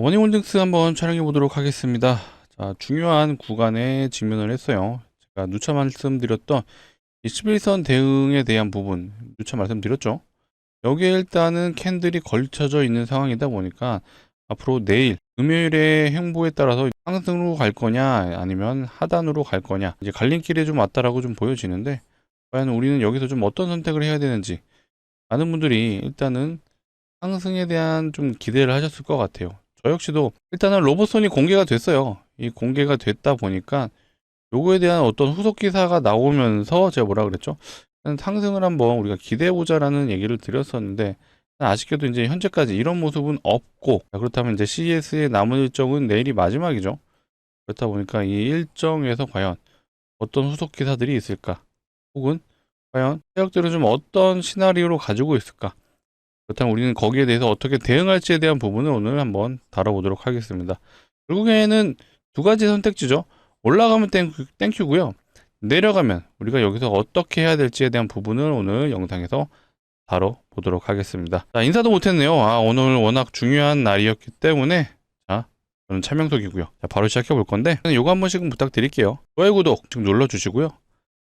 원희홀딩스 한번 촬영해 보도록 하겠습니다. 자, 중요한 구간에 직면을 했어요. 제가 누차 말씀드렸던 이 11선 대응에 대한 부분 누차 말씀드렸죠. 여기에 일단은 캔들이 걸쳐져 있는 상황이다 보니까 앞으로 내일 금요일의 행보에 따라서 상승으로 갈 거냐 아니면 하단으로 갈 거냐, 이제 갈림길에 좀 왔다라고 좀 보여지는데, 과연 우리는 여기서 좀 어떤 선택을 해야 되는지 많은 분들이 일단은 상승에 대한 좀 기대를 하셨을 것 같아요. 저 역시도 일단은 로봇선이 공개가 됐어요. 이 공개가 됐다 보니까 요거에 대한 어떤 후속 기사가 나오면서 제가 뭐라 그랬죠? 상승을 한번 우리가 기대해보자라는 얘기를 드렸었는데, 아쉽게도 이제 현재까지 이런 모습은 없고, 그렇다면 이제 CES의 남은 일정은 내일이 마지막이죠. 그렇다 보니까 이 일정에서 과연 어떤 후속 기사들이 있을까? 혹은 과연 세력들은 좀 어떤 시나리오로 가지고 있을까? 그렇다면 우리는 거기에 대해서 어떻게 대응할지에 대한 부분을 오늘 한번 다뤄보도록 하겠습니다. 결국에는 두 가지 선택지죠. 올라가면 땡큐고요. 내려가면 우리가 여기서 어떻게 해야 될지에 대한 부분을 오늘 영상에서 다뤄보도록 하겠습니다. 자, 인사도 못했네요. 오늘 워낙 중요한 날이었기 때문에, 자, 저는 차명석이고요. 자, 바로 시작해 볼 건데, 요거 한 번씩은 부탁드릴게요. 좋아요, 구독 지금 눌러주시고요.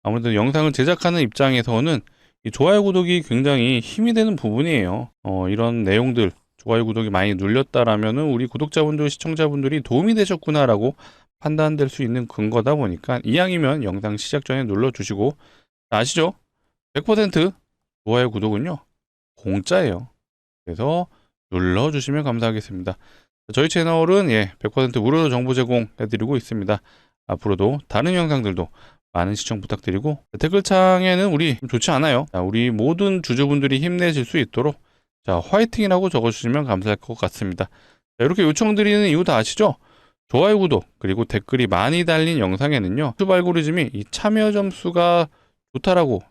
아무래도 영상을 제작하는 입장에서는 이 좋아요, 구독이 굉장히 힘이 되는 부분이에요. 이런 내용들, 좋아요, 구독이 많이 눌렸다라면은 우리 구독자분들, 시청자분들이 도움이 되셨구나라고 판단될 수 있는 근거다 보니까, 이왕이면 영상 시작 전에 눌러주시고, 아시죠? 100% 좋아요, 구독은요, 공짜예요. 그래서 눌러주시면 감사하겠습니다. 저희 채널은 100% 무료로 정보 제공해드리고 있습니다. 앞으로도 다른 영상들도 많은 시청 부탁드리고, 댓글창에는 우리 좋지 않아요. 자, 우리 모든 주주분들이 힘내실 수 있도록 화이팅이라고 적어주시면 감사할 것 같습니다. 자, 이렇게 요청드리는 이유 다 아시죠? 좋아요, 구독, 그리고 댓글이 많이 달린 영상에는요, 유튜브 알고리즘이 이 참여 점수가 좋다라고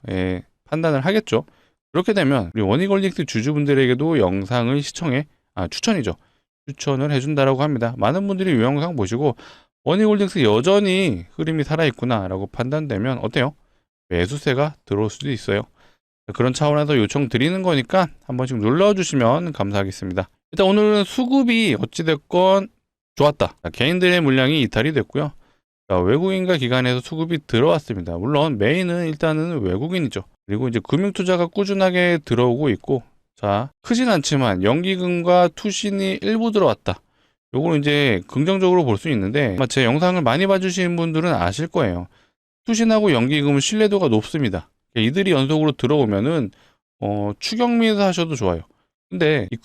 판단을 하겠죠. 그렇게 되면 우리 원희홀딩스 주주분들에게도 영상을 추천을 해준다라고 합니다. 많은 분들이 이 영상 보시고 원희홀딩스 여전히 흐름이 살아있구나 라고 판단되면 어때요? 매수세가 들어올 수도 있어요. 그런 차원에서 요청 드리는 거니까 한 번씩 눌러주시면 감사하겠습니다. 일단 오늘은 수급이 어찌됐건 좋았다. 개인들의 물량이 이탈이 됐고요. 외국인과 기관에서 수급이 들어왔습니다. 물론 메인은 일단은 외국인이죠. 그리고 이제 금융투자가 꾸준하게 들어오고 있고, 자, 크진 않지만 연기금과 투신이 일부 들어왔다. 요거는 이제 긍정적으로 볼 수 있는데, 아마 제 영상을 많이 봐주시는 분들은 아실 거예요. 투신하고 연기금은 신뢰도가 높습니다. 이들이 연속으로 들어오면은 추경미에서 하셔도 좋아요. 근데 이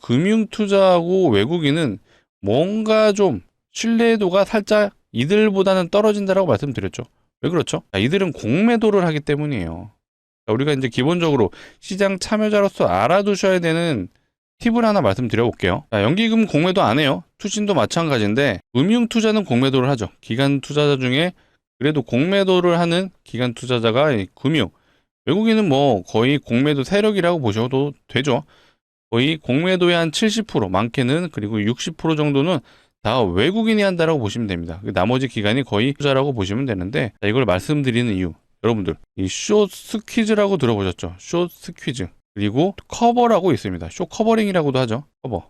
금융투자하고 외국인은 뭔가 좀 신뢰도가 살짝 이들보다는 떨어진다라고 말씀드렸죠. 왜 그렇죠? 이들은 공매도를 하기 때문이에요. 우리가 이제 기본적으로 시장 참여자로서 알아두셔야 되는 팁을 하나 말씀드려볼게요. 연기금 공매도 안 해요. 투신도 마찬가지인데, 금융투자는 공매도를 하죠. 기관 투자자 중에 그래도 공매도를 하는 기관 투자자가 금융, 외국인은 뭐 거의 공매도 세력이라고 보셔도 되죠. 거의 공매도의 한 70%, 많게는, 그리고 60% 정도는 다 외국인이 한다라고 보시면 됩니다. 나머지 기관이 거의 투자라고 보시면 되는데, 이걸 말씀드리는 이유, 여러분들 이 숏 스퀴즈라고 들어보셨죠? 숏 스퀴즈, 그리고 커버라고 있습니다. 숏 커버링이라고도 하죠. 커버.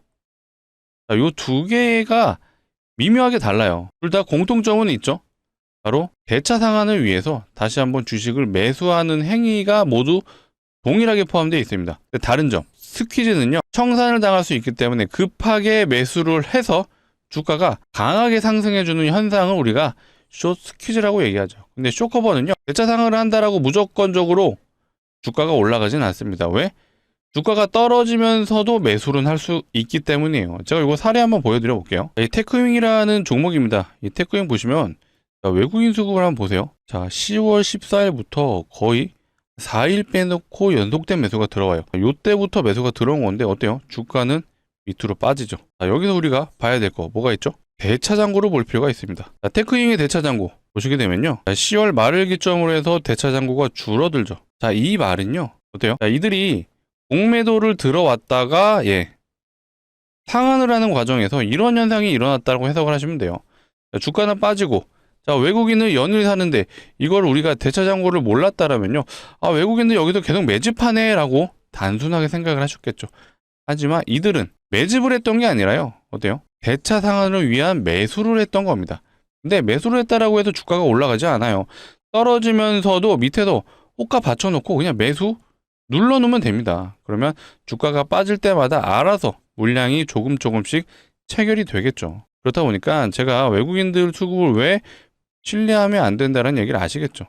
요 두 개가 미묘하게 달라요. 둘 다 공통점은 있죠. 바로 대차 상한을 위해서 다시 한번 주식을 매수하는 행위가 모두 동일하게 포함되어 있습니다. 다른 점, 스퀴즈는요, 청산을 당할 수 있기 때문에 급하게 매수를 해서 주가가 강하게 상승해주는 현상을 우리가 숏 스퀴즈라고 얘기하죠. 근데 숏 커버는요, 대차 상한을 한다라고 무조건적으로 주가가 올라가진 않습니다. 왜? 주가가 떨어지면서도 매수를 할 수 있기 때문이에요. 제가 이거 사례 한번 보여드려 볼게요. 이 테크윙이라는 종목입니다. 이 테크윙 보시면 외국인 수급을 한번 보세요. 자, 10월 14일부터 거의 4일 빼놓고 연속된 매수가 들어와요. 이때부터 매수가 들어온 건데 어때요? 주가는 밑으로 빠지죠. 자, 여기서 우리가 봐야 될 거 뭐가 있죠? 대차장고를 볼 필요가 있습니다. 자, 테크윙의 대차장고 보시게 되면요, 10월 말을 기점으로 해서 대차장고가 줄어들죠. 자, 이 말은요, 어때요? 자, 이들이 공매도를 들어왔다가 상한을 하는 과정에서 이런 현상이 일어났다고 해석을 하시면 돼요. 자, 주가는 빠지고, 자, 외국인을 연일 사는데 이걸 우리가 대차장고를 몰랐다라면요, 외국인들 여기서 계속 매집하네 라고 단순하게 생각을 하셨겠죠. 하지만 이들은 매집을 했던 게 아니라요. 어때요? 대차 상한을 위한 매수를 했던 겁니다. 근데 매수를 했다라고 해서 주가가 올라가지 않아요. 떨어지면서도 밑에도 호가 받쳐놓고 그냥 매수 눌러놓으면 됩니다. 그러면 주가가 빠질 때마다 알아서 물량이 조금씩 체결이 되겠죠. 그렇다 보니까 제가 외국인들 수급을 왜 신뢰하면 안 된다는 얘기를 아시겠죠.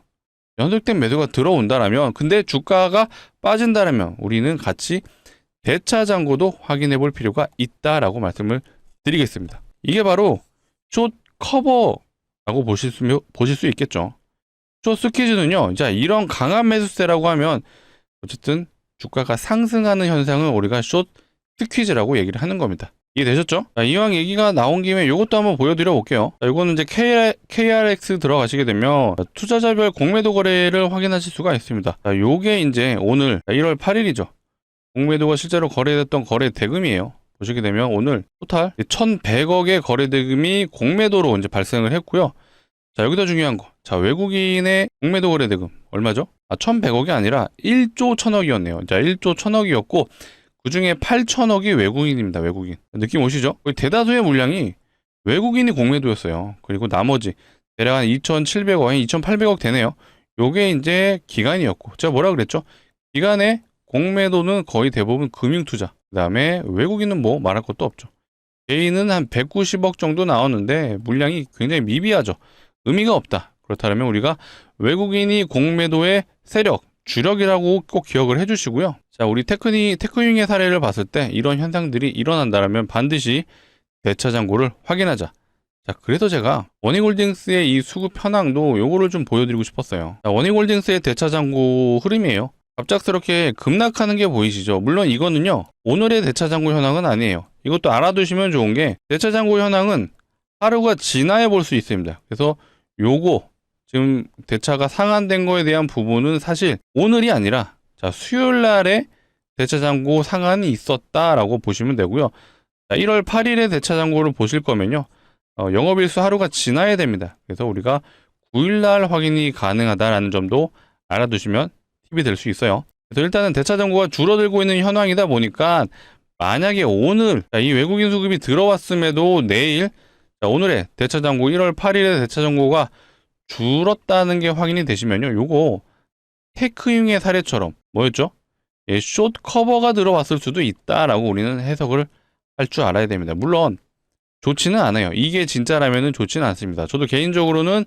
연속된 매수가 들어온다라면, 근데 주가가 빠진다라면 우리는 같이 대차 잔고도 확인해 볼 필요가 있다라고 말씀을 드리겠습니다. 이게 바로 숏 커버라고 보실 수 있겠죠. 숏 스퀴즈는요, 자, 이런 강한 매수세라고 하면 어쨌든 주가가 상승하는 현상을 우리가 숏 스퀴즈라고 얘기를 하는 겁니다. 이해되셨죠? 자, 이왕 얘기가 나온 김에 이것도 한번 보여드려 볼게요. 자, 이거는 이제 KRX 들어가시게 되면 투자자별 공매도 거래를 확인하실 수가 있습니다. 자, 요게 이제 오늘 1월 8일이죠. 공매도가 실제로 거래됐던 거래 대금이에요. 보시게 되면 오늘 토탈 1,100억의 거래 대금이 공매도로 이제 발생을 했고요. 자, 여기서 중요한 거. 자, 외국인의 공매도 거래 대금 얼마죠? 1,100억이 아니라 1조 1,000억이었네요. 자, 1조 1,000억이었고 그 중에 8천억이 외국인입니다. 외국인. 느낌 오시죠? 거의 대다수의 물량이 외국인이 공매도였어요. 그리고 나머지 대략 한 2,700억, 한 2,800억 되네요. 요게 이제 기관이었고, 제가 뭐라 그랬죠? 기관의 공매도는 거의 대부분 금융투자. 그 다음에 외국인은 뭐 말할 것도 없죠. 개인은 한 190억 정도 나왔는데 물량이 굉장히 미비하죠. 의미가 없다. 그렇다면 우리가 외국인이 공매도의 세력, 주력이라고 꼭 기억을 해주시고요. 자, 우리 테크윙의 사례를 봤을 때 이런 현상들이 일어난다면 반드시 대차 잔고를 확인하자. 자, 그래서 제가 원희홀딩스의 이 수급 현황도 요거를 좀 보여드리고 싶었어요. 자, 원희홀딩스의 대차 잔고 흐름이에요. 갑작스럽게 급락하는 게 보이시죠? 물론 이거는요, 오늘의 대차 잔고 현황은 아니에요. 이것도 알아두시면 좋은 게 대차 잔고 현황은 하루가 지나야 볼 수 있습니다. 그래서 요거 지금 대차가 상한된 거에 대한 부분은 사실 오늘이 아니라 자, 수요일 날에 대차 잔고 상한이 있었다라고 보시면 되고요. 자, 1월 8일에 대차 잔고를 보실 거면요. 영업일수 하루가 지나야 됩니다. 그래서 우리가 9일 날 확인이 가능하다라는 점도 알아두시면 팁이 될 수 있어요. 그래서 일단은 대차 잔고가 줄어들고 있는 현황이다 보니까 만약에 오늘 이 외국인 수급이 들어왔음에도 내일 오늘의 대차 잔고 1월 8일에 대차 잔고가 줄었다는 게 확인이 되시면요. 요거 테크윙의 사례처럼 뭐였죠? 예, 숏 커버가 들어왔을 수도 있다라고 우리는 해석을 할 줄 알아야 됩니다. 물론 좋지는 않아요. 이게 진짜라면은 좋지는 않습니다. 저도 개인적으로는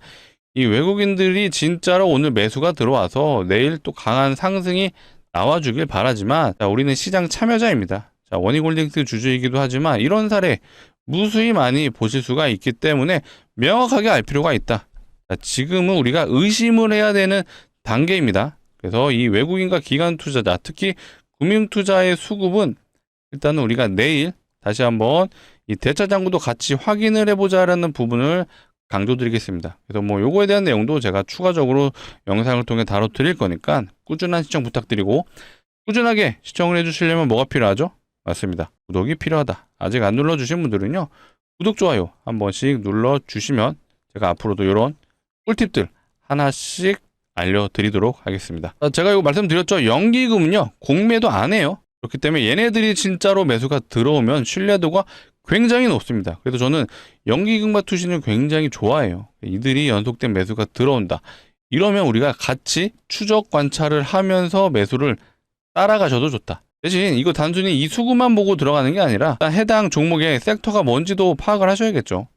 이 외국인들이 진짜로 오늘 매수가 들어와서 내일 또 강한 상승이 나와주길 바라지만, 자, 우리는 시장 참여자입니다. 자, 원희홀딩스 주주이기도 하지만 이런 사례 무수히 많이 보실 수가 있기 때문에 명확하게 알 필요가 있다. 자, 지금은 우리가 의심을 해야 되는 단계입니다. 그래서 이 외국인과 기관 투자자, 특히 금융투자의 수급은 일단은 우리가 내일 다시 한번 이 대차 잔고도 같이 확인을 해보자라는 부분을 강조드리겠습니다. 그래서 뭐 요거에 대한 내용도 제가 추가적으로 영상을 통해 다뤄드릴 거니까 꾸준한 시청 부탁드리고, 꾸준하게 시청을 해주시려면 뭐가 필요하죠? 맞습니다. 구독이 필요하다. 아직 안 눌러주신 분들은요, 구독, 좋아요 한 번씩 눌러주시면 제가 앞으로도 이런 꿀팁들 하나씩 알려드리도록 하겠습니다. 제가 이거 말씀드렸죠. 연기금은요, 공매도 안 해요. 그렇기 때문에 얘네들이 진짜로 매수가 들어오면 신뢰도가 굉장히 높습니다. 그래서 저는 연기금과 투신을 굉장히 좋아해요. 이들이 연속된 매수가 들어온다. 이러면 우리가 같이 추적 관찰을 하면서 매수를 따라가셔도 좋다. 대신 이거 단순히 이 수급만 보고 들어가는 게 아니라 일단 해당 종목의 섹터가 뭔지도 파악을 하셔야겠죠.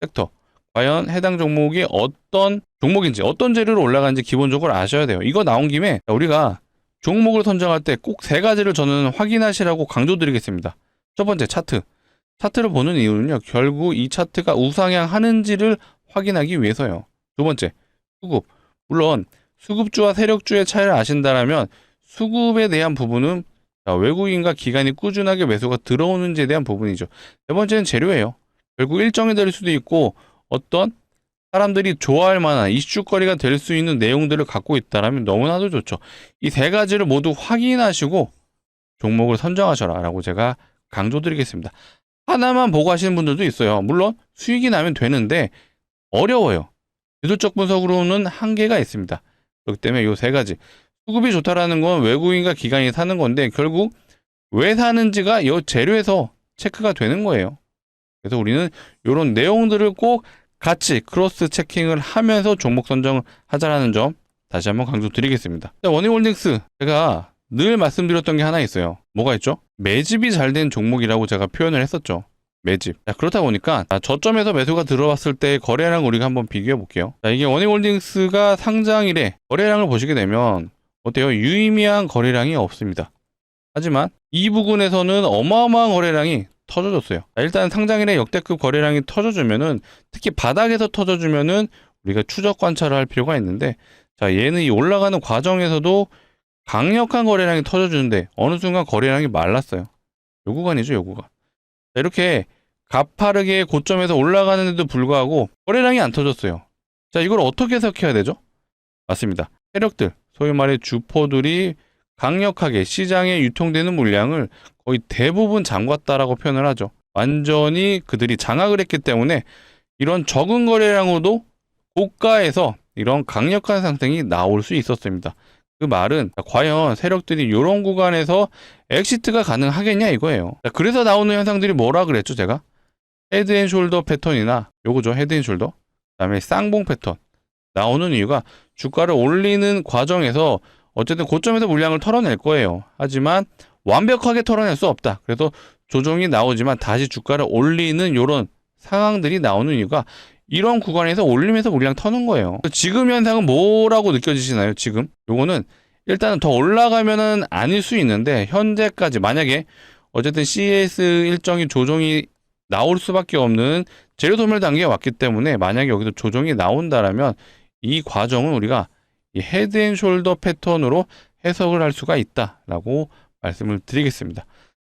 섹터. 과연 해당 종목이 어떤 종목인지, 어떤 재료로 올라가는지 기본적으로 아셔야 돼요. 이거 나온 김에 우리가 종목을 선정할 때 꼭 3가지를 저는 확인하시라고 강조드리겠습니다. 첫 번째, 차트. 차트를 보는 이유는요, 결국 이 차트가 우상향 하는지를 확인하기 위해서요. 두 번째, 수급. 물론 수급주와 세력주의 차이를 아신다면 수급에 대한 부분은 외국인과 기관이 꾸준하게 매수가 들어오는지에 대한 부분이죠. 세 번째는 재료예요. 결국 일정이 될 수도 있고 어떤 사람들이 좋아할 만한 이슈거리가 될 수 있는 내용들을 갖고 있다면 너무나도 좋죠. 이 3가지를 모두 확인하시고 종목을 선정하셔라 라고 제가 강조드리겠습니다. 하나만 보고 하시는 분들도 있어요. 물론 수익이 나면 되는데 어려워요. 기술적 분석으로는 한계가 있습니다. 그렇기 때문에 이 3가지. 수급이 좋다라는 건 외국인과 기관이 사는 건데 결국 왜 사는지가 이 재료에서 체크가 되는 거예요. 그래서 우리는 이런 내용들을 꼭 같이 크로스 체킹을 하면서 종목 선정을 하자라는 점 다시 한번 강조드리겠습니다. 원익홀딩스 제가 늘 말씀드렸던 게 하나 있어요. 뭐가 있죠? 매집이 잘 된 종목이라고 제가 표현을 했었죠. 매집. 자, 그렇다 보니까 저점에서 매수가 들어왔을 때 거래량 우리가 한번 비교해 볼게요. 자, 이게 원익홀딩스가 상장일에 거래량을 보시게 되면 어때요? 유의미한 거래량이 없습니다. 하지만 이 부분에서는 어마어마한 거래량이 터져줬어요. 자, 일단 상장일에 역대급 거래량이 터져주면은, 특히 바닥에서 터져주면은 우리가 추적 관찰을 할 필요가 있는데, 자, 얘는 이 올라가는 과정에서도 강력한 거래량이 터져주는데 어느 순간 거래량이 말랐어요. 요 구간이죠, 요 구간. 자, 이렇게 가파르게 고점에서 올라가는데도 불구하고 거래량이 안 터졌어요. 자, 이걸 어떻게 해석해야 되죠? 맞습니다. 세력들, 소위 말해 주포들이 강력하게 시장에 유통되는 물량을 거의 대부분 잠갔다라고 표현을 하죠. 완전히 그들이 장악을 했기 때문에 이런 적은 거래량으로도 고가에서 이런 강력한 상승이 나올 수 있었습니다. 그 말은 과연 세력들이 이런 구간에서 엑시트가 가능하겠냐 이거예요. 그래서 나오는 현상들이 뭐라 그랬죠, 제가? 헤드앤숄더 패턴이나 요거죠, 헤드앤숄더. 그다음에 쌍봉 패턴 나오는 이유가 주가를 올리는 과정에서 어쨌든 고점에서 물량을 털어낼 거예요. 하지만 완벽하게 털어낼 수 없다. 그래서 조정이 나오지만 다시 주가를 올리는 이런 상황들이 나오는 이유가 이런 구간에서 올리면서 물량 터는 거예요. 지금 현상은 뭐라고 느껴지시나요? 지금 요거는 일단은 더 올라가면은 아닐 수 있는데, 현재까지 만약에 어쨌든 CAS 일정이 조정이 나올 수밖에 없는 재료 소멸 단계에 왔기 때문에, 만약에 여기서 조정이 나온다라면 이 과정은 우리가 이 헤드앤숄더 패턴으로 해석을 할 수가 있다라고 말씀을 드리겠습니다.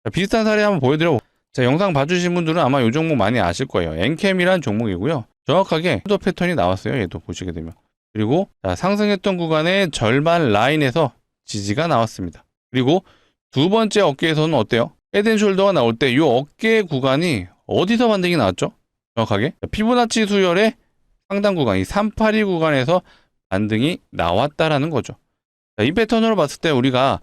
자, 비슷한 사례 한번 보여드려. 자, 영상 봐주신 분들은 아마 이 종목 많이 아실 거예요. 엔캠이라는 종목이고요. 정확하게 숄더 패턴이 나왔어요. 얘도 보시게 되면. 그리고 자, 상승했던 구간의 절반 라인에서 지지가 나왔습니다. 그리고 두 번째 어깨에서는 어때요? 헤드앤숄더가 나올 때 이 어깨 구간이 어디서 반등이 나왔죠? 정확하게 피보나치 수열의 상단 구간, 이 382 구간에서 반등이 나왔다라는 거죠. 자, 이 패턴으로 봤을 때 우리가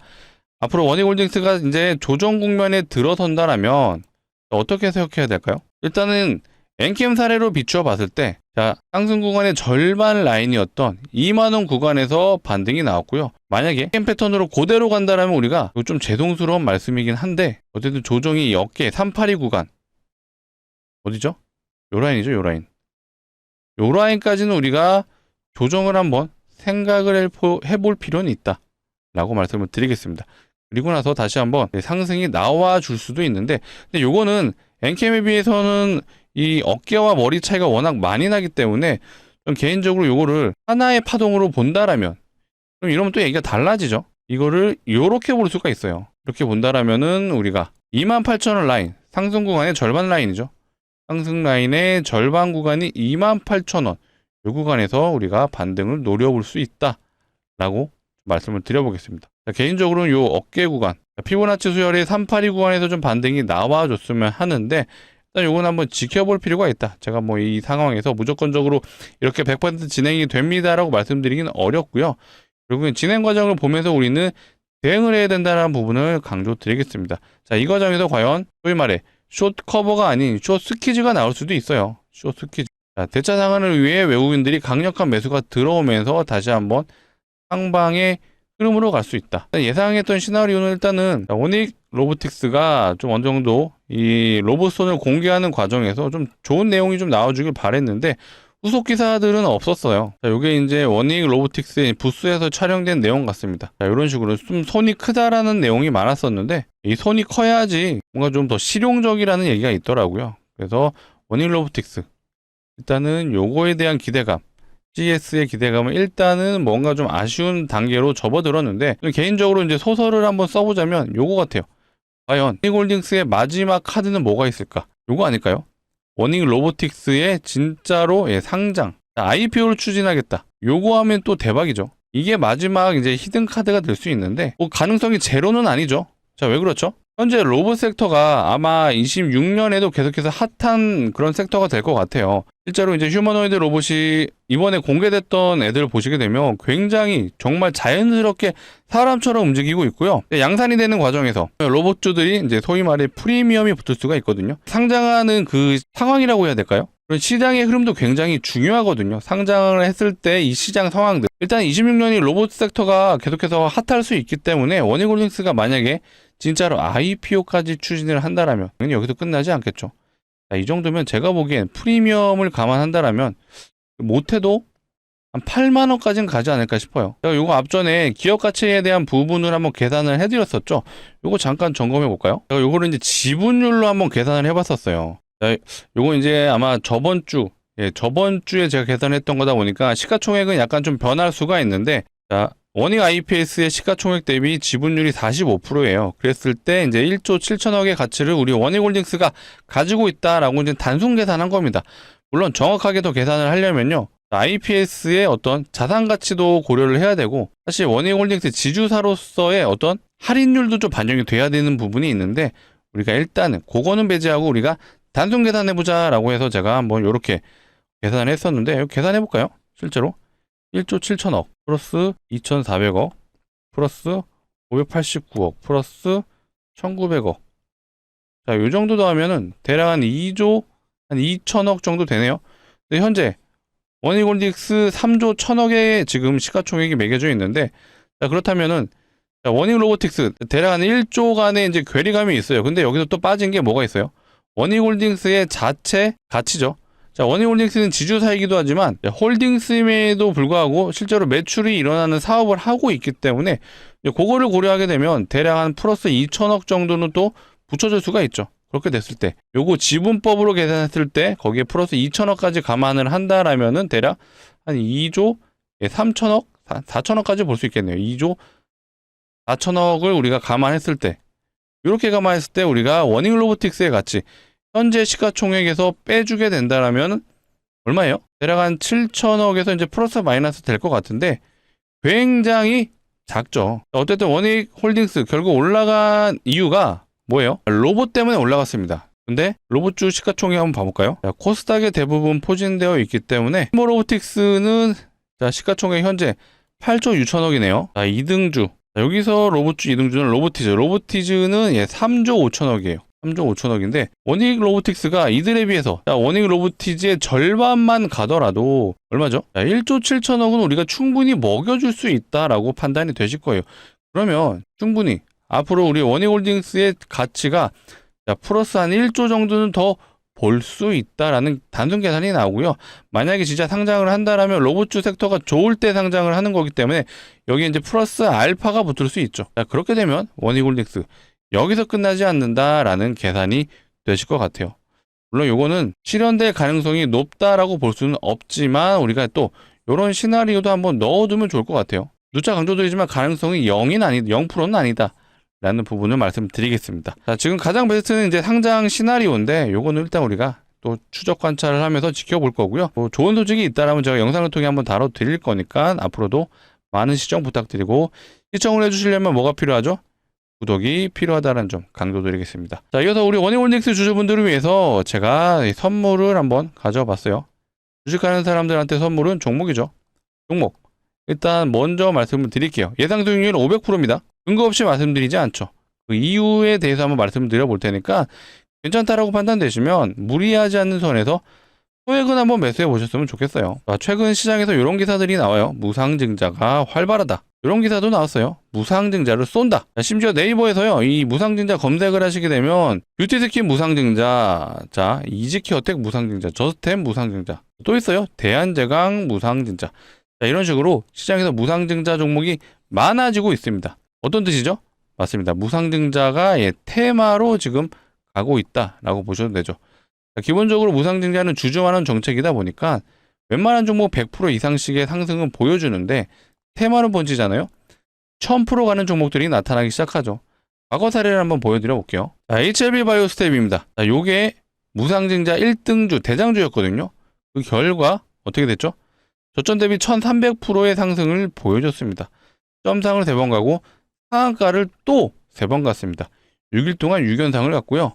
앞으로 원익홀딩스가 이제 조정 국면에 들어선다라면 어떻게 해석해야 될까요? 일단은 엔캠 사례로 비추어 봤을 때, 자, 상승 구간의 절반 라인이었던 2만원 구간에서 반등이 나왔고요. 만약에 엔캠 패턴으로 그대로 간다라면 우리가 좀 죄송스러운 말씀이긴 한데, 어쨌든 조정이 어깨 382 구간 어디죠? 요 라인이죠, 요 라인. 요 라인까지는 우리가 조정을 한번 생각을 해볼 필요는 있다 라고 말씀을 드리겠습니다. 그리고 나서 다시 한번 상승이 나와 줄 수도 있는데, 근데 요거는 엔캠에 비해서는 이 어깨와 머리 차이가 워낙 많이 나기 때문에 좀 개인적으로 요거를 하나의 파동으로 본다라면, 그럼 이러면 또 얘기가 달라지죠. 이거를 요렇게 볼 수가 있어요. 이렇게 본다라면은 우리가 28,000원 라인, 상승 구간의 절반 라인이죠. 상승 라인의 절반 구간이 28,000원, 이 구간에서 우리가 반등을 노려볼 수 있다라고 말씀을 드려보겠습니다. 자, 개인적으로는 이 어깨 구간, 피보나치 수열의 382 구간에서 좀 반등이 나와줬으면 하는데, 일단 요건 한번 지켜볼 필요가 있다. 제가 뭐 이 상황에서 무조건적으로 이렇게 100% 진행이 됩니다라고 말씀드리기는 어렵고요. 결국엔 진행 과정을 보면서 우리는 대응을 해야 된다는 부분을 강조드리겠습니다. 자, 이 과정에서 과연 소위 말해 숏 커버가 아닌 숏 스퀴즈가 나올 수도 있어요. 숏 스퀴즈. 자, 대차 상한을 위해 외국인들이 강력한 매수가 들어오면서 다시 한번 상방의 흐름으로 갈 수 있다. 예상했던 시나리오는 일단은 원익 로보틱스가 좀 어느 정도 이 로봇손을 공개하는 과정에서 좀 좋은 내용이 좀 나와주길 바랬는데 후속 기사들은 없었어요. 자, 이게 이제 원익 로보틱스의 부스에서 촬영된 내용 같습니다. 자, 이런 식으로 좀 손이 크다라는 내용이 많았었는데 이 손이 커야지 뭔가 좀 더 실용적이라는 얘기가 있더라고요. 그래서 원익 로보틱스 일단은 요거에 대한 기대감, CS의 기대감은 일단은 뭔가 좀 아쉬운 단계로 접어들었는데, 개인적으로 이제 소설을 한번 써보자면 요거 같아요. 과연 원익홀딩스의 마지막 카드는 뭐가 있을까? 요거 아닐까요? 원익 로보틱스의 진짜로 상장, IPO를 추진하겠다. 요거 하면 또 대박이죠. 이게 마지막 이제 히든 카드가 될 수 있는데, 뭐 가능성이 제로는 아니죠. 자, 왜 그렇죠? 현재 로봇 섹터가 아마 26년에도 계속해서 핫한 그런 섹터가 될 것 같아요. 실제로 이제 휴머노이드 로봇이 이번에 공개됐던 애들을 보시게 되면 굉장히 정말 자연스럽게 사람처럼 움직이고 있고요. 양산이 되는 과정에서 로봇주들이 이제 소위 말해 프리미엄이 붙을 수가 있거든요. 상장하는 그 상황이라고 해야 될까요? 시장의 흐름도 굉장히 중요하거든요. 상장을 했을 때 이 시장 상황들. 일단 26년이 로봇 섹터가 계속해서 핫할 수 있기 때문에 원익홀딩스가 만약에 진짜로 IPO까지 추진을 한다라면 여기서 끝나지 않겠죠. 자, 이 정도면 제가 보기엔 프리미엄을 감안한다라면 못해도 한 8만 원까지는 가지 않을까 싶어요. 제가 요거 앞전에 기업 가치에 대한 부분을 한번 계산을 해드렸었죠. 요거 잠깐 점검해 볼까요? 제가 요거를 이제 지분율로 한번 계산을 해봤었어요. 자, 요거 이제 아마 저번 주에 제가 계산했던 거다 보니까 시가총액은 약간 좀 변할 수가 있는데, 자, 원익 IPS의 시가총액 대비 지분율이 45%예요. 그랬을 때 이제 1조 7천억의 가치를 우리 원익홀딩스가 가지고 있다라고 이제 단순 계산한 겁니다. 물론 정확하게 더 계산을 하려면요, IPS의 어떤 자산 가치도 고려를 해야 되고, 사실 원익홀딩스 지주사로서의 어떤 할인율도 좀 반영이 돼야 되는 부분이 있는데, 우리가 일단은 그거는 배제하고 우리가 단순 계산해보자라고 해서 제가 한번 이렇게 계산을 했었는데, 계산해 볼까요? 실제로 1조 7천억 플러스 2,400억 플러스 589억 플러스 1,900억. 자, 요 정도 더하면은 대략 한 2조 한 2천억 정도 되네요. 근데 현재 원익홀딩스 3조 1천억의 지금 시가총액이 매겨져 있는데, 자, 그렇다면은 원익로보틱스 대략 한 1조 간의 이제 괴리감이 있어요. 근데 여기서 또 빠진 게 뭐가 있어요? 원익홀딩스의 자체 가치죠. 자, 원익홀딩스는 지주사이기도 하지만 홀딩스임에도 불구하고 실제로 매출이 일어나는 사업을 하고 있기 때문에 그거를 고려하게 되면 대략 한 플러스 2천억 정도는 또 붙여줄 수가 있죠. 그렇게 됐을 때 요거 지분법으로 계산했을 때 거기에 플러스 2천억까지 감안을 한다라면은 대략 한 2조 3천억 4천억까지 볼 수 있겠네요. 2조 4천억을 우리가 감안했을 때, 이렇게 감안했을 때 우리가 원익로보틱스의 가치 현재 시가총액에서 빼주게 된다라면 얼마예요? 대략 한 7천억에서 이제 플러스 마이너스 될 것 같은데 굉장히 작죠. 어쨌든 원익홀딩스 결국 올라간 이유가 뭐예요? 로봇 때문에 올라갔습니다. 근데 로봇주 시가총액 한번 봐볼까요? 자, 코스닥에 대부분 포진되어 있기 때문에 히모로보틱스는 자, 시가총액 현재 8조 6천억이네요. 자, 2등주. 자, 여기서 로봇주 2등주는 로보티즈는 3조 5천억이에요. 3조 5천억인데 원익 로보틱스가 이들에 비해서, 자, 원익 로보티즈의 절반만 가더라도 얼마죠? 자, 1조 7천억은 우리가 충분히 먹여줄 수 있다라고 판단이 되실 거예요. 그러면 충분히 앞으로 우리 원익홀딩스의 가치가 자, 플러스 한 1조 정도는 더 볼 수 있다라는 단순 계산이 나오고요. 만약에 진짜 상장을 한다라면 로봇주 섹터가 좋을 때 상장을 하는 거기 때문에 여기 이제 플러스 알파가 붙을 수 있죠. 자, 그렇게 되면 원익홀딩스 여기서 끝나지 않는다라는 계산이 되실 것 같아요. 물론 요거는 실현될 가능성이 높다라고 볼 수는 없지만 우리가 또 이런 시나리오도 한번 넣어두면 좋을 것 같아요. 누차 강조드리지만 가능성이 0%는 아니다 라는 부분을 말씀드리겠습니다. 자, 지금 가장 베스트는 이제 상장 시나리오인데 요거는 일단 우리가 또 추적 관찰을 하면서 지켜볼 거고요. 뭐 좋은 소식이 있다라면 제가 영상을 통해 한번 다뤄드릴 거니까 앞으로도 많은 시청 부탁드리고, 시청을 해주시려면 뭐가 필요하죠? 구독이 필요하다는 점 강조드리겠습니다. 자, 이어서 우리 원익홀딩스 주주분들을 위해서 제가 선물을 한번 가져봤어요. 주식하는 사람들한테 선물은 종목이죠. 종목 일단 먼저 말씀을 드릴게요. 예상 수익률 500%입니다. 근거 없이 말씀드리지 않죠. 그 이유에 대해서 한번 말씀을 드려볼 테니까 괜찮다라고 판단되시면 무리하지 않는 선에서 소액은 한번 매수해 보셨으면 좋겠어요. 최근 시장에서 이런 기사들이 나와요. 무상증자가 활발하다. 이런 기사도 나왔어요. 무상증자를 쏜다. 심지어 네이버에서요, 이 무상증자 검색을 하시게 되면 뷰티스킨 무상증자, 자, 이지케어텍 무상증자, 저스템 무상증자, 또 있어요. 대한제강 무상증자. 자, 이런 식으로 시장에서 무상증자 종목이 많아지고 있습니다. 어떤 뜻이죠? 맞습니다. 무상증자가 테마로 지금 가고 있다라고 보셔도 되죠. 자, 기본적으로 무상증자는 주주만원 정책이다 보니까 웬만한 종목 100% 이상씩의 상승은 보여주는데 테마로 번지잖아요. 1000% 가는 종목들이 나타나기 시작하죠. 과거 사례를 한번 보여드려 볼게요. 자, HLB 바이오스텝입니다. 자, 요게 무상증자 1등주 대장주였거든요. 그 결과 어떻게 됐죠? 저점 대비 1300%의 상승을 보여줬습니다. 점상을 3번 가고 상한가를 또 3번 갔습니다. 6일 동안 6연상을 갔고요.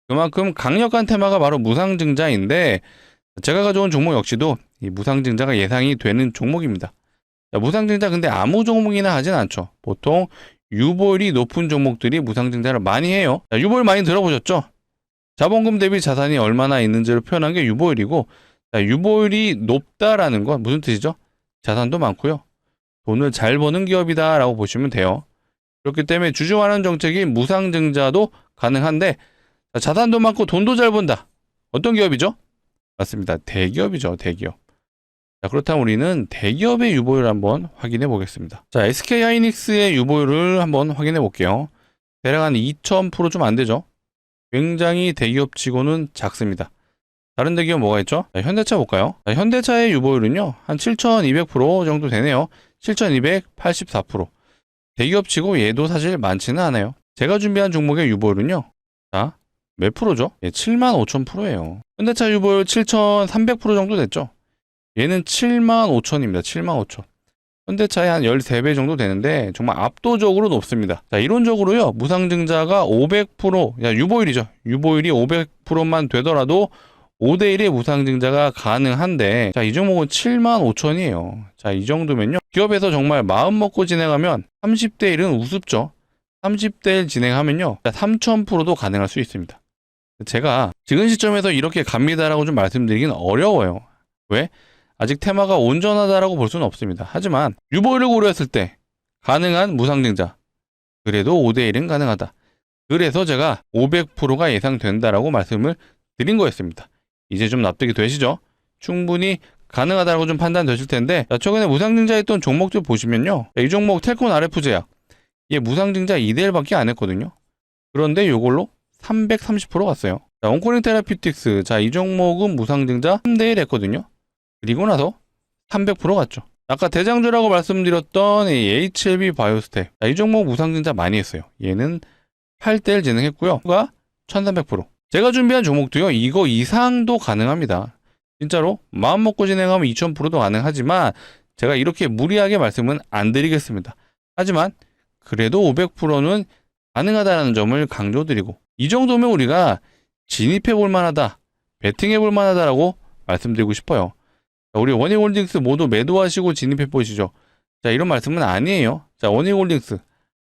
그만큼 강력한 테마가 바로 무상증자인데, 제가 가져온 종목 역시도 이 무상증자가 예상이 되는 종목입니다. 자, 무상증자 근데 아무 종목이나 하진 않죠. 보통 유보율이 높은 종목들이 무상증자를 많이 해요. 자, 유보율 많이 들어보셨죠? 자본금 대비 자산이 얼마나 있는지를 표현한 게 유보율이고, 자, 유보율이 높다라는 건 무슨 뜻이죠? 자산도 많고요. 돈을 잘 버는 기업이다라고 보시면 돼요. 그렇기 때문에 주주환원 정책인 무상증자도 가능한데, 자, 자산도 많고 돈도 잘 번다. 어떤 기업이죠? 맞습니다. 대기업이죠. 대기업. 자, 그렇다면 우리는 대기업의 유보율 한번 확인해 보겠습니다. 자, SK하이닉스의 유보율을 한번 확인해 볼게요. 대략 한 2000% 좀 안 되죠? 굉장히 대기업 치고는 작습니다. 다른 대기업 뭐가 있죠? 자, 현대차 볼까요? 자, 현대차의 유보율은요, 한 7200% 정도 되네요. 7284%. 대기업 치고 얘도 사실 많지는 않아요. 제가 준비한 종목의 유보율은요, 자, 몇 프로죠? 예, 75,000%예요. 현대차 유보율 7300% 정도 됐죠? 얘는 75,000입니다. 75,000. 현대차의 한 13배 정도 되는데 정말 압도적으로 높습니다. 자, 이론적으로요. 무상증자가 500%, 유보율이죠. 유보율이 500%만 되더라도 5대1의 무상증자가 가능한데, 자, 이 종목은 75,000이에요. 자, 이 정도면요. 기업에서 정말 마음 먹고 진행하면 30대1은 우습죠. 30대1 진행하면요. 3000%도 가능할 수 있습니다. 제가 지금 시점에서 이렇게 갑니다라고 좀 말씀드리긴 어려워요. 왜? 아직 테마가 온전하다라고 볼 수는 없습니다. 하지만 유보율을 고려했을 때 가능한 무상증자, 그래도 5대1은 가능하다. 그래서 제가 500%가 예상된다라고 말씀을 드린 거였습니다. 이제 좀 납득이 되시죠? 충분히 가능하다고 좀 판단되실 텐데, 자, 최근에 무상증자 했던 종목들 보시면요. 이 종목 텔콘 RF제약, 얘 무상증자 2대1밖에 안 했거든요. 그런데 이걸로 330% 갔어요. 자, 온코링 테라피틱스, 자, 이 종목은 무상증자 3대1 했거든요. 그리고 나서 300% 갔죠. 아까 대장주라고 말씀드렸던 이 HLB 바이오스텍, 자, 이 종목 무상증자 많이 했어요. 얘는 8대1 진행했고요. 가 1300%. 제가 준비한 종목도요, 이거 이상도 가능합니다. 진짜로 마음 먹고 진행하면 2000%도 가능하지만 제가 이렇게 무리하게 말씀은 안 드리겠습니다. 하지만 그래도 500%는 가능하다는 점을 강조드리고, 이 정도면 우리가 진입해 볼 만하다, 베팅해 볼 만하다라고 말씀드리고 싶어요. 자, 우리 원익홀딩스 모두 매도하시고 진입해 보시죠. 자, 이런 말씀은 아니에요. 자, 원익홀딩스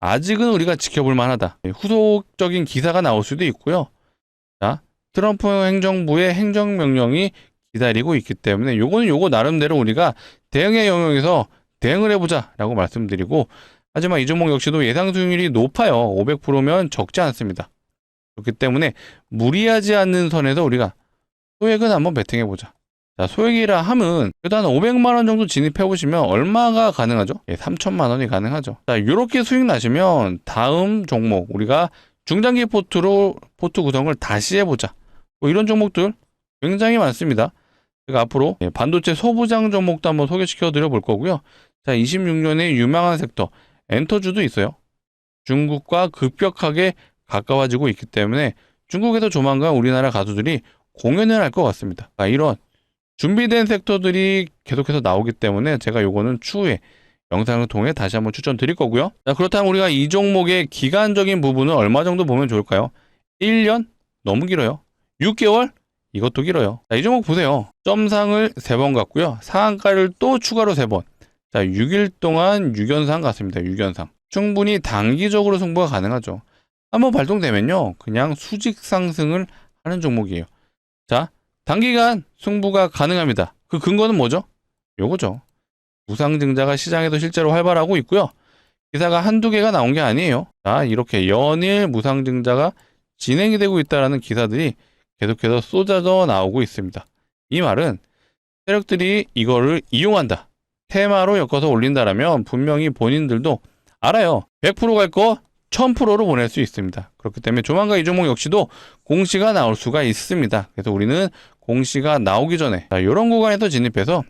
아직은 우리가 지켜볼 만하다. 후속적인 기사가 나올 수도 있고요. 자, 트럼프 행정부의 행정명령이 기다리고 있기 때문에 요거는 요거 나름대로 우리가 대응의 영역에서 대응을 해보자 라고 말씀드리고, 하지만 이 종목 역시도 예상 수익률이 높아요. 500%면 적지 않습니다. 그렇기 때문에 무리하지 않는 선에서 우리가 소액은 한번 베팅해보자. 자, 소액이라 함은 그래도 한 500만 원 정도 진입해 보시면 얼마가 가능하죠? 예, 3천만 원이 가능하죠. 자, 이렇게 수익 나시면 다음 종목 우리가 중장기 포트 구성을 다시 해보자. 뭐 이런 종목들 굉장히 많습니다. 제가 앞으로 반도체 소부장 종목도 한번 소개시켜 드려 볼 거고요. 자, 26년에 유망한 섹터 엔터주도 있어요. 중국과 급격하게 가까워지고 있기 때문에 중국에서 조만간 우리나라 가수들이 공연을 할 것 같습니다. 자, 이런 준비된 섹터들이 계속해서 나오기 때문에 제가 요거는 추후에 영상을 통해 다시 한번 추천드릴 거고요. 자, 그렇다면 우리가 이 종목의 기간적인 부분은 얼마 정도 보면 좋을까요? 1년? 너무 길어요. 6개월? 이것도 길어요. 자, 이 종목 보세요. 점상을 3번 갔고요. 상한가를 또 추가로 3번. 자, 6일 동안 6연상 갔습니다. 6연상. 충분히 단기적으로 승부가 가능하죠. 한번 발동되면요, 그냥 수직 상승을 하는 종목이에요. 자, 단기간 승부가 가능합니다. 그 근거는 뭐죠? 요거죠. 무상증자가 시장에도 실제로 활발하고 있고요. 기사가 한두 개가 나온 게 아니에요. 자, 이렇게 연일 무상증자가 진행이 되고 있다는 기사들이 계속해서 쏟아져 나오고 있습니다. 이 말은 세력들이 이거를 이용한다, 테마로 엮어서 올린다라면 분명히 본인들도 알아요. 100% 갈 거 1000%로 보낼 수 있습니다. 그렇기 때문에 조만간 이 종목 역시도 공시가 나올 수가 있습니다. 그래서 우리는 공시가 나오기 전에 이런 구간에서 진입해서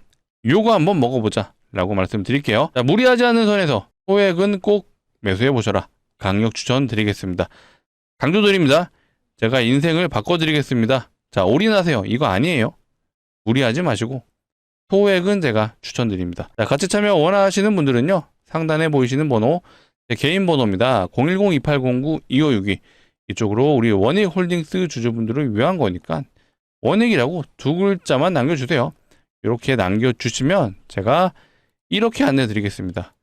요거 한번 먹어보자 라고 말씀드릴게요. 자, 무리하지 않는 선에서 소액은 꼭 매수해 보셔라. 강력 추천드리겠습니다. 강조드립니다. 제가 인생을 바꿔드리겠습니다. 자, 올인하세요. 이거 아니에요. 무리하지 마시고 소액은 제가 추천드립니다. 자, 같이 참여 원하시는 분들은요, 상단에 보이시는 번호, 제 개인 번호입니다. 010-2809-2562. 이쪽으로 우리 원익홀딩스 주주분들을 위한 거니까 원액이라고 두 글자만 남겨주세요. 이렇게 남겨주시면 제가 이렇게 안내 드리겠습니다.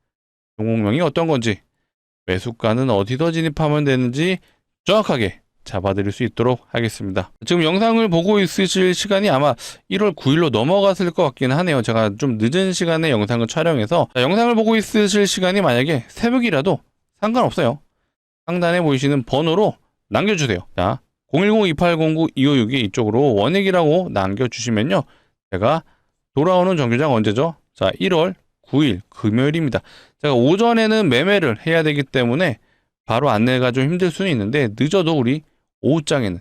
종목명이 어떤 건지, 매수가는 어디서 진입하면 되는지 정확하게 잡아드릴 수 있도록 하겠습니다. 지금 영상을 보고 있으실 시간이 아마 1월 9일로 넘어갔을 것 같긴 하네요. 제가 좀 늦은 시간에 영상을 촬영해서 영상을 보고 있으실 시간이 만약에 새벽이라도 상관없어요. 상단에 보이시는 번호로 남겨주세요. 자, 010-2809-2562 이쪽으로 원액이라고 남겨주시면요. 제가 돌아오는 정규장 언제죠? 자, 1월 9일 금요일입니다. 제가 오전에는 매매를 해야 되기 때문에 바로 안내가 좀 힘들 수는 있는데 늦어도 우리 오후장에는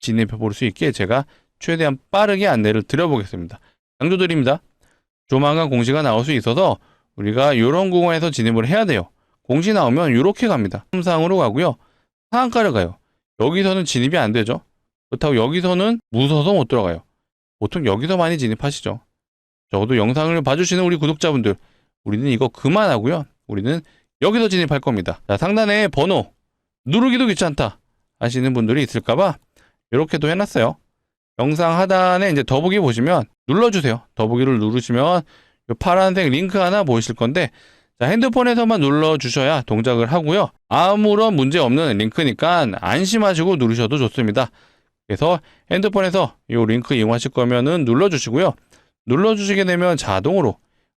진입해 볼 수 있게 제가 최대한 빠르게 안내를 드려보겠습니다. 강조드립니다. 조만간 공시가 나올 수 있어서 우리가 이런 구간에서 진입을 해야 돼요. 공시 나오면 이렇게 갑니다. 삼상으로 가고요. 상한가를 가요. 여기서는 진입이 안 되죠. 그렇다고 여기서는 무서워서 못 들어가요. 보통 여기서 많이 진입하시죠. 적어도 영상을 봐주시는 우리 구독자분들, 우리는 이거 그만하고요. 우리는 여기서 진입할 겁니다. 자, 상단에 번호 누르기도 귀찮다 하시는 분들이 있을까봐 이렇게도 해놨어요. 영상 하단에 이제 더보기 보시면 눌러주세요. 더보기를 누르시면 이 파란색 링크 하나 보이실 건데, 자, 핸드폰에서만 눌러주셔야 동작을 하고요. 아무런 문제 없는 링크니까 안심하시고 누르셔도 좋습니다. 그래서 핸드폰에서 이 링크 이용하실 거면은 눌러주시고요. 눌러주시게 되면 자동으로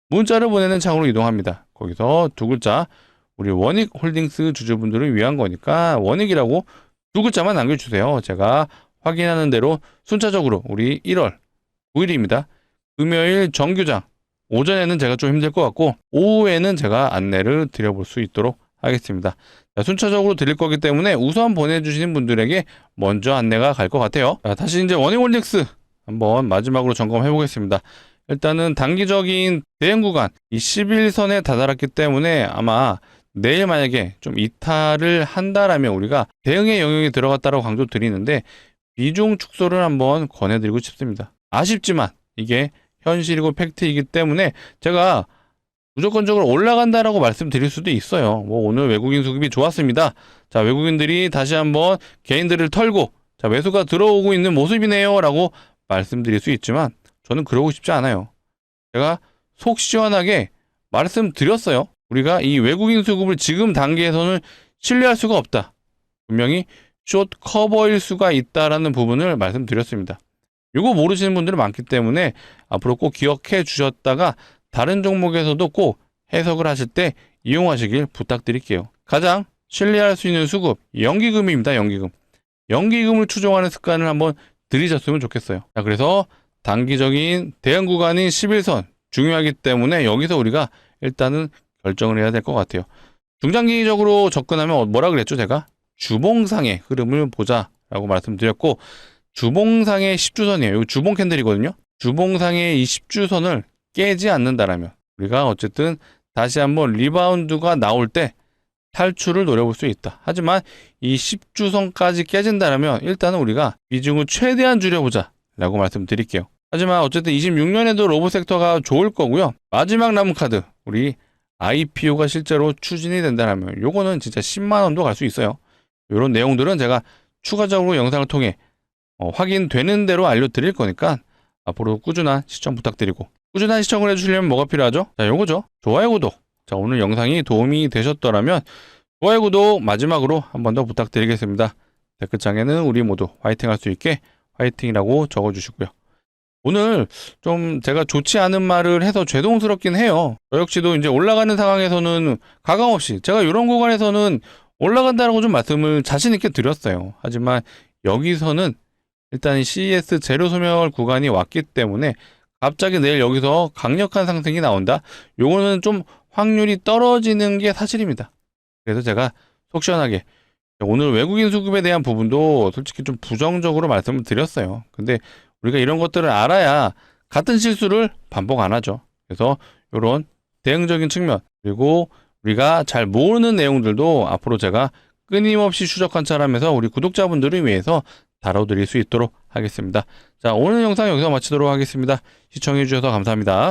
문자를 보내는 창으로 이동합니다. 거기서 두 글자, 우리 원익 홀딩스 주주분들을 위한 거니까 원익이라고 두 글자만 남겨주세요. 제가 확인하는 대로 순차적으로 우리 1월 9일입니다. 금요일 정규장, 오전에는 제가 좀 힘들 것 같고 오후에는 제가 안내를 드려볼 수 있도록 하겠습니다. 자, 순차적으로 드릴 거기 때문에 우선 보내주시는 분들에게 먼저 안내가 갈 것 같아요. 자, 다시 이제 원익 홀딩스 한번 마지막으로 점검해 보겠습니다. 일단은 단기적인 대응 구간, 이 11선에 다다랐기 때문에 아마 내일 만약에 좀 이탈을 한다라면 우리가 대응의 영역이 들어갔다라고 강조 드리는데 비중 축소를 한번 권해드리고 싶습니다. 아쉽지만 이게 현실이고 팩트이기 때문에 제가 무조건적으로 올라간다라고 말씀드릴 수도 있어요. 뭐 오늘 외국인 수급이 좋았습니다. 자, 외국인들이 다시 한번 개인들을 털고 자, 매수가 들어오고 있는 모습이네요 라고 말씀드릴 수 있지만 저는 그러고 싶지 않아요. 제가 속 시원하게 말씀드렸어요. 우리가 이 외국인 수급을 지금 단계에서는 신뢰할 수가 없다. 분명히 숏 커버일 수가 있다라는 부분을 말씀드렸습니다. 이거 모르시는 분들이 많기 때문에 앞으로 꼭 기억해 주셨다가 다른 종목에서도 꼭 해석을 하실 때 이용하시길 부탁드릴게요. 가장 신뢰할 수 있는 수급, 연기금입니다. 연기금. 연기금을 추종하는 습관을 한번 들이셨으면 좋겠어요. 자, 그래서 단기적인 대응 구간인 11선 중요하기 때문에 여기서 우리가 일단은 결정을 해야 될 것 같아요. 중장기적으로 접근하면 뭐라 그랬죠? 제가 주봉상의 흐름을 보자라고 말씀드렸고 주봉상의 10주선이에요. 이거 주봉 캔들이거든요. 주봉상의 이 10주선을 깨지 않는다라면 우리가 어쨌든 다시 한번 리바운드가 나올 때 탈출을 노려볼 수 있다. 하지만 이 10주선까지 깨진다라면 일단은 우리가 비중을 최대한 줄여보자 라고 말씀드릴게요. 하지만 어쨌든 26년에도 로봇 섹터가 좋을 거고요. 마지막 남은 카드 우리 IPO가 실제로 추진이 된다면 요거는 진짜 10만원도 갈 수 있어요. 이런 내용들은 제가 추가적으로 영상을 통해 확인되는 대로 알려드릴 거니까 앞으로 꾸준한 시청 부탁드리고 꾸준한 시청을 해주시려면 뭐가 필요하죠? 자, 요거죠. 좋아요, 구독. 자, 오늘 영상이 도움이 되셨더라면 좋아요, 구독 마지막으로 한 번 더 부탁드리겠습니다. 댓글창에는 우리 모두 화이팅 할 수 있게 화이팅이라고 적어주시고요. 오늘 좀 제가 좋지 않은 말을 해서 죄송스럽긴 해요. 저 역시도 이제 올라가는 상황에서는 가감없이 제가 이런 구간에서는 올라간다라고 좀 말씀을 자신 있게 드렸어요. 하지만 여기서는 일단 CES 재료 소멸 구간이 왔기 때문에 갑자기 내일 여기서 강력한 상승이 나온다. 요거는 좀 확률이 떨어지는 게 사실입니다. 그래서 제가 속 시원하게 오늘 외국인 수급에 대한 부분도 솔직히 좀 부정적으로 말씀을 드렸어요. 근데 우리가 이런 것들을 알아야 같은 실수를 반복 안 하죠. 그래서 이런 대응적인 측면 그리고 우리가 잘 모르는 내용들도 앞으로 제가 끊임없이 추적 관찰하면서 우리 구독자분들을 위해서 다뤄드릴 수 있도록 하겠습니다. 자, 오늘 영상 여기서 마치도록 하겠습니다. 시청해주셔서 감사합니다.